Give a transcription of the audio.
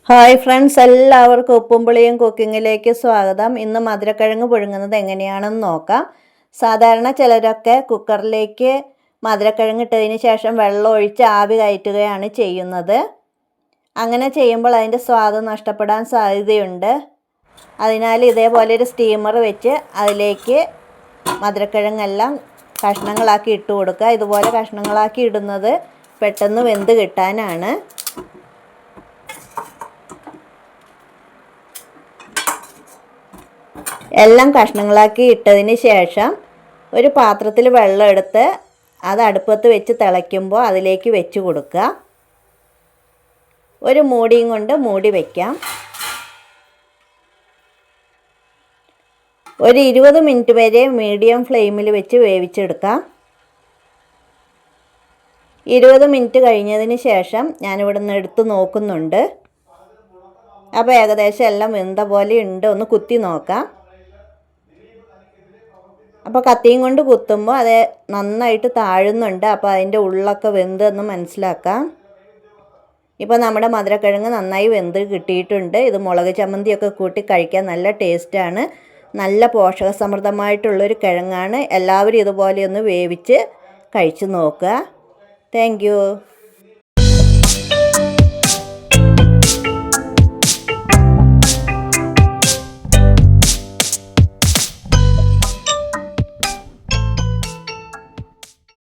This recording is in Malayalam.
ഹായ് ഫ്രണ്ട്സ്, എല്ലാവർക്കും ഉപ്പും പുളിയും കുക്കിങ്ങിലേക്ക് സ്വാഗതം. ഇന്ന് മധുരക്കിഴങ്ങ് പുഴുങ്ങുന്നത് എങ്ങനെയാണെന്ന് നോക്കാം. സാധാരണ ചിലരൊക്കെ കുക്കറിലേക്ക് മധുരക്കിഴങ്ങ് ഇട്ടതിന് ശേഷം വെള്ളം ഒഴിച്ച് ആവി കയറ്റുകയാണ് ചെയ്യുന്നത്. അങ്ങനെ ചെയ്യുമ്പോൾ അതിൻ്റെ സ്വാദ് നഷ്ടപ്പെടാൻ സാധ്യതയുണ്ട്. അതിനാൽ ഇതേപോലെ ഒരു സ്റ്റീമർ വെച്ച് അതിലേക്ക് മധുരക്കിഴങ്ങെല്ലാം കഷ്ണങ്ങളാക്കി ഇട്ട് കൊടുക്കുക. ഇതുപോലെ കഷ്ണങ്ങളാക്കി ഇടുന്നത് പെട്ടെന്ന് വെന്ത് കിട്ടാനാണ്. എല്ലാം കഷ്ണങ്ങളാക്കി ഇട്ടതിന് ശേഷം ഒരു പാത്രത്തിൽ വെള്ളം എടുത്ത് അത് അടുപ്പത്ത് വെച്ച് തിളയ്ക്കുമ്പോൾ അതിലേക്ക് വെച്ച് കൊടുക്കുക. ഒരു മൂടിയും കൊണ്ട് മൂടി വയ്ക്കാം. ഒരു 20 മിനിറ്റ് വരെ മീഡിയം ഫ്ലെയിമിൽ വെച്ച് വേവിച്ചെടുക്കാം. 20 മിനിറ്റ് കഴിഞ്ഞതിന് ശേഷം ഞാനിവിടെ നിന്ന് എടുത്ത് നോക്കുന്നുണ്ട്. അപ്പോൾ ഏകദേശം എല്ലാം വെന്ത പോലെ ഉണ്ട്. ഒന്ന് കുത്തി നോക്കാം. അപ്പോൾ കത്തിയും കൊണ്ട് കുത്തുമ്പോൾ അത് നന്നായിട്ട് താഴുന്നുണ്ട്. അപ്പോൾ അതിൻ്റെ ഉള്ളൊക്കെ വെന്തെന്ന് മനസ്സിലാക്കാം. ഇപ്പോൾ നമ്മുടെ മധുരക്കിഴങ്ങ് നന്നായി വെന്ത് കിട്ടിയിട്ടുണ്ട്. ഇത് മുളക് ചമ്മന്തിയൊക്കെ കൂട്ടി കഴിക്കാൻ നല്ല ടേസ്റ്റാണ്. നല്ല പോഷകസമൃദ്ധമായിട്ടുള്ളൊരു കിഴങ്ങാണ്. എല്ലാവരും ഇതുപോലെ ഒന്ന് വേവിച്ച് കഴിച്ച് നോക്കുക. താങ്ക്